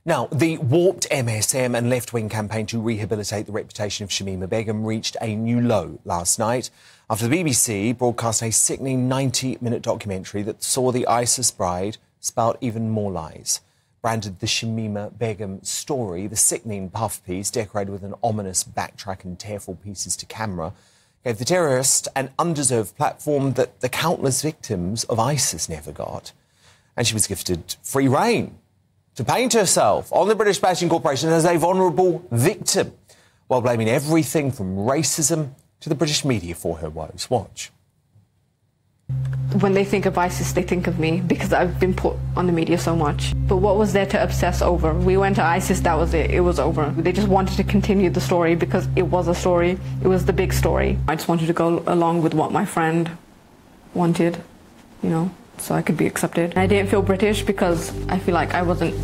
Now, the warped MSM and left-wing campaign to rehabilitate the reputation of Shamima Begum reached a new low last night after the BBC broadcast a sickening 90-minute documentary that saw the ISIS bride spout even more lies. Branded the Shamima Begum story, the sickening puff piece, decorated with an ominous backtrack and tearful pieces to camera, gave the terrorist an undeserved platform that the countless victims of ISIS never got. And she was gifted free rein to paint herself on the British Bashing Corporation as a vulnerable victim, while blaming everything from racism to the British media for her woes. Watch. When they think of ISIS, they think of me because I've been put on the media so much. But what was there to obsess over? We went to ISIS, that was it. It was over. They just wanted to continue the story because it was a story. It was the big story. I just wanted to go along with what my friend wanted, you know, so I could be accepted. I didn't feel British because I feel like I wasn't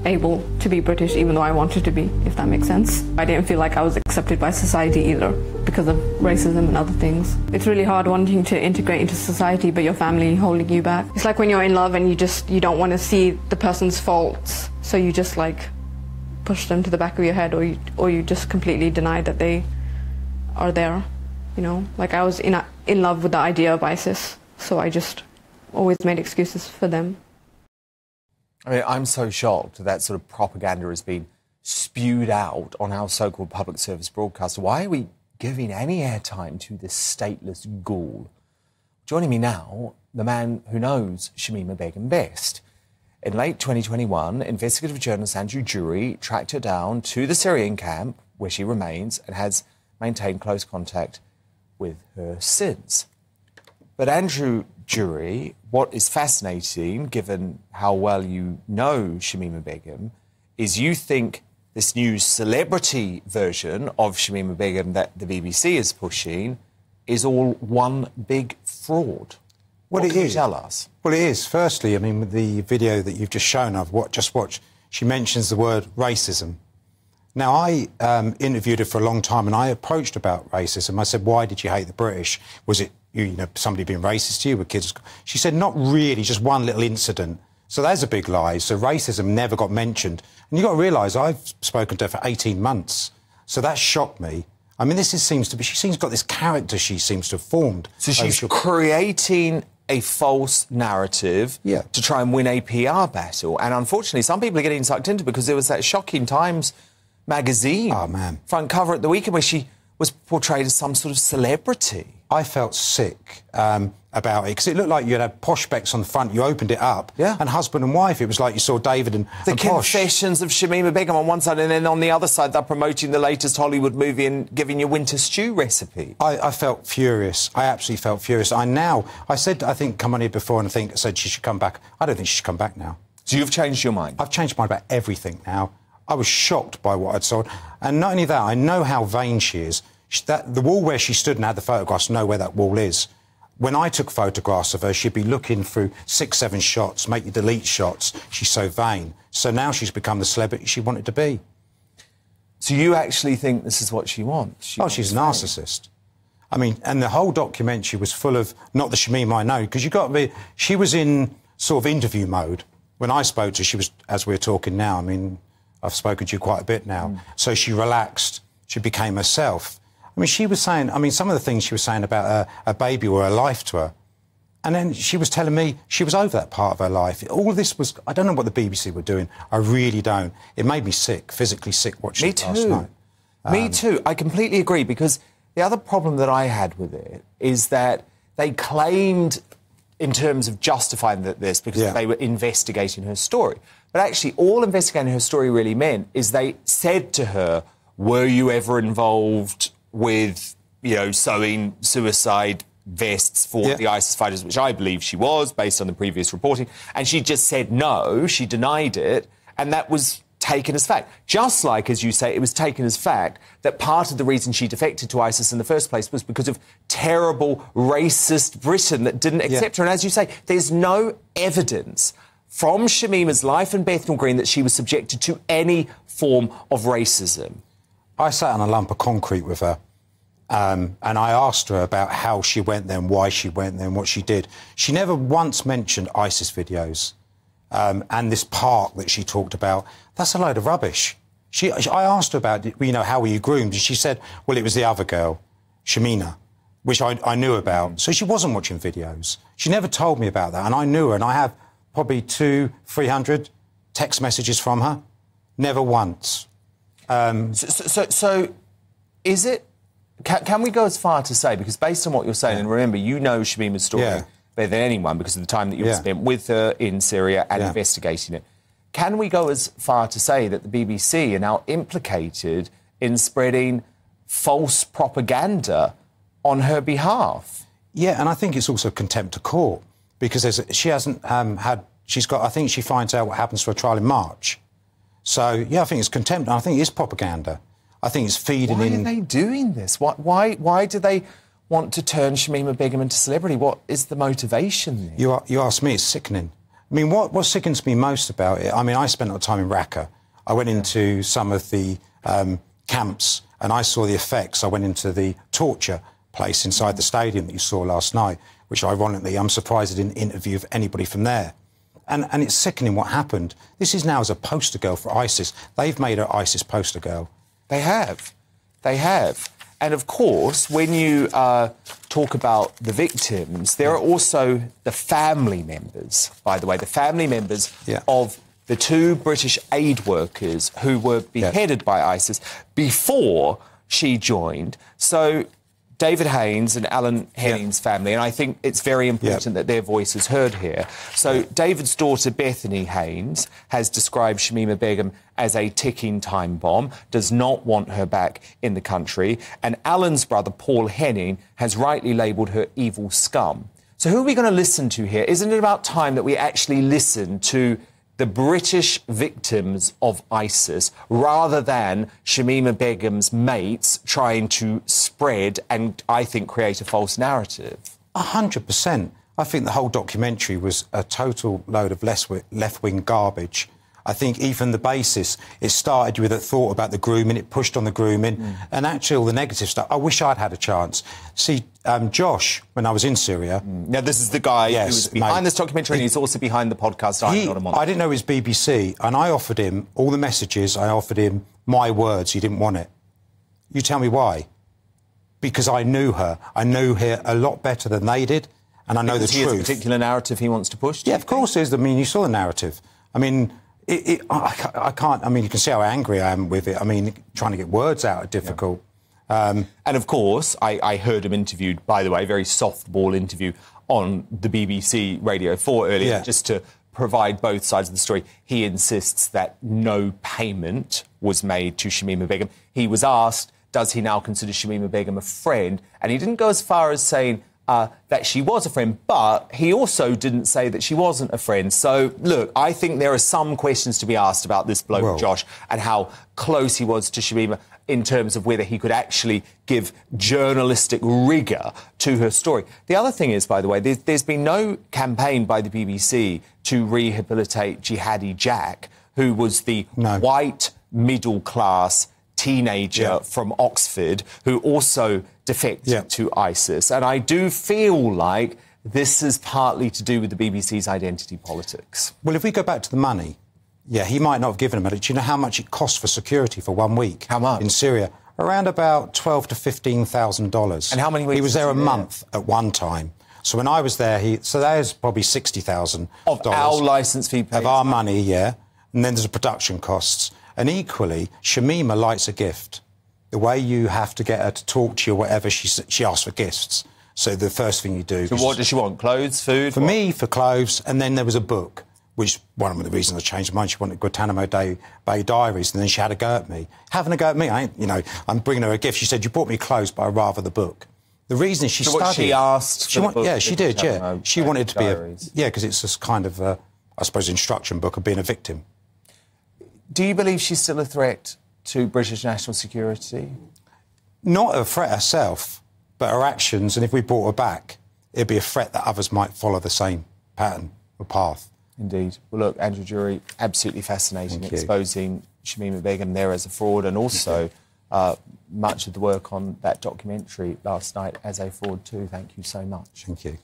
able to be British even though I wanted to be, if that makes sense. I didn't feel like I was accepted by society either because of racism and other things. It's really hard wanting to integrate into society but your family holding you back. It's like when you're in love and you don't want to see the person's faults, so you just like push them to the back of your head, or you just completely deny that they are there, you know? Like I was in love with the idea of ISIS, so I just always made excuses for them. I mean, I'm so shocked that sort of propaganda has been spewed out on our so-called public service broadcaster. Why are we giving any airtime to this stateless ghoul? Joining me now, the man who knows Shamima Begum best. In late 2021, investigative journalist Andrew Drury tracked her down to the Syrian camp where she remains and has maintained close contact with her since. But Andrew Drury, what is fascinating, given how well you know Shamima Begum, is you think this new celebrity version of Shamima Begum that the BBC is pushing is all one big fraud. What can you tell us? Well, it is. Firstly, I mean, with the video that you've just shown, just watched, she mentions the word racism. Now, I interviewed her for a long time and I approached about racism. I said, why did you hate the British? Was it, you know, somebody being racist to you with kids? She said, not really, just one little incident. So that's a big lie. So racism never got mentioned. And you've got to realise I've spoken to her for 18 months. So that shocked me. I mean, she seems to have got this character she seems to have formed. So she's creating a false narrative to try and win a PR battle. And unfortunately, some people are getting sucked into it because there was that shocking Times magazine front cover at the weekend where she was portrayed as some sort of celebrity. I felt sick about it because it looked like you had posh specs on the front. You opened it up, and husband and wife. It was like you saw David and the Posh. Confessions of Shamima Begum on one side, and then on the other side they're promoting the latest Hollywood movie and giving you winter stew recipe. I felt furious. I absolutely felt furious. I said, I think, come on here before, and I said she should come back. I don't think she should come back now. So you've changed your mind? I've changed my mind about everything now. I was shocked by what I'd saw. And not only that, I know how vain she is. The wall where she stood and had the photographs, know where that wall is. When I took photographs of her, she'd be looking through 6, 7 shots, make you delete shots. She's so vain. So now she's become the celebrity she wanted to be. So you actually think this is what she wants? She's a narcissist. I mean, and the whole documentary was full of, not the Shamima I know, because she was in sort of interview mode. When I spoke to her, she was, as we're talking now, I mean, I've spoken to you quite a bit now. So she relaxed, she became herself. I mean, she was saying, some of the things she was saying about her baby were her life to her. And then she was telling me she was over that part of her life. All of this was, I don't know what the BBC were doing. I really don't. It made me sick, physically sick watching it last night. Me too. I completely agree, because the other problem that I had with it is that they claimed, in terms of justifying this, because they were investigating her story. But actually, all investigating her story really meant is they said to her, were you ever involved with, sewing suicide vests for the ISIS fighters, which I believe she was, based on the previous reporting. And she just said no, she denied it, and that was taken as fact. Just like, as you say, it was taken as fact that part of the reason she defected to ISIS in the first place was because of terrible, racist Britain that didn't accept her. And as you say, there's no evidence from Shamima's life in Bethnal Green that she was subjected to any form of racism. I sat on a lump of concrete with her, and I asked her about how she went there and why she went there and what she did. She never once mentioned ISIS videos. and this park that she talked about, that's a load of rubbish. I asked her about, how were you groomed? And she said, well, it was the other girl, Shamina, which I knew about. So she wasn't watching videos. She never told me about that, and I knew her, and I have probably 200-300 text messages from her. Never once. So is it... Can we go as far to say, because based on what you're saying, and remember, you know Shamima's story better than anyone because of the time that you've spent with her in Syria and investigating it. Can we go as far to say that the BBC are now implicated in spreading false propaganda on her behalf? Yeah, and I think it's also contempt of court because she hasn't had... I think she finds out what happens to her trial in March. So, yeah, I think it's contempt, and I think it is propaganda. I think it's feeding in... Why are they doing this? Why do they want to turn Shamima Begum into celebrity? What is the motivation there? You ask me, it's sickening. I mean, what sickens me most about it... I mean, I spent a lot of time in Raqqa. I went into some of the camps and I saw the effects. I went into the torture place inside the stadium that you saw last night, which, ironically, I'm surprised I didn't interview anybody from there. And it's sickening what happened. This is now as a poster girl for ISIS. They've made her ISIS poster girl. They have. They have. And, of course, when you talk about the victims, there are also the family members, by the way, the family members of the 2 British aid workers who were beheaded by ISIS before she joined. So David Haines and Alan Henning's family, and I think it's very important that their voice is heard here. So David's daughter, Bethany Haines, has described Shamima Begum as a ticking time bomb, does not want her back in the country, and Alan's brother, Paul Henning, has rightly labelled her evil scum. So who are we going to listen to here? Isn't it about time that we actually listen to the British victims of ISIS rather than Shamima Begum's mates trying to spread and, I think, create a false narrative? 100%. I think the whole documentary was a total load of left-wing garbage. I think even the basis, it started with a thought about the grooming, it pushed on the grooming, and actually all the negative stuff. I wish I'd had a chance. See, Josh, when I was in Syria... Now, this is the guy who was behind this documentary, and he's also behind the podcast I'm Not a Monster. I didn't know it was BBC, and I offered him all the messages, I offered him my words, he didn't want it. You tell me why. Because I knew her. I knew her a lot better than they did, and I know the truth. He has a particular narrative he wants to push? Yeah, of course there is. I mean, you saw the narrative. I mean... I can't... I mean, you can see how angry I am with it. I mean, trying to get words out are difficult. And, of course, I heard him interviewed, by the way, very softball interview on the BBC Radio 4 earlier, just to provide both sides of the story. He insists that no payment was made to Shamima Begum. He was asked, does he now consider Shamima Begum a friend? And he didn't go as far as saying... that she was a friend, but he also didn't say that she wasn't a friend. So, look, I think there are some questions to be asked about this bloke, Josh, and how close he was to Shamima in terms of whether he could actually give journalistic rigour to her story. The other thing is, by the way, there's been no campaign by the BBC to rehabilitate Jihadi Jack, who was the white middle-class teenager from Oxford who also defected to ISIS. And I do feel like this is partly to do with the BBC's identity politics. Well, if we go back to the money, he might not have given him, but do you know how much it cost for security for 1 week? How much? In Syria? Around about $12,000 to $15,000. And how many weeks? He was there a month at one time. So when I was there, so there's probably $60,000. Of our licence fee paid. Of our money, And then there's the production costs. And equally, Shamima likes a gift. The way you have to get her to talk to you or whatever, she asks for gifts. So the first thing you do... So what does she want? Clothes, food? For me, for clothes, and then there was a book, which one of the reasons I changed my mind, she wanted Guantanamo Bay Diaries, and then she had a go at me. Having a go at me, I'm bringing her a gift. She said, you brought me clothes, but I'd rather the book. The reason is she studied... What she asked for the book? Yeah, she did, She wanted to be a... Yeah, because it's this kind of, I suppose, instruction book of being a victim. Do you believe she's still a threat to British national security? Not a threat herself, but her actions, and if we brought her back, it'd be a threat that others might follow the same pattern or path. Indeed. Well, look, Andrew Drury, absolutely fascinating, exposing Shamima Begum there as a fraud, and also much of the work on that documentary last night as a fraud too. Thank you so much. Thank you.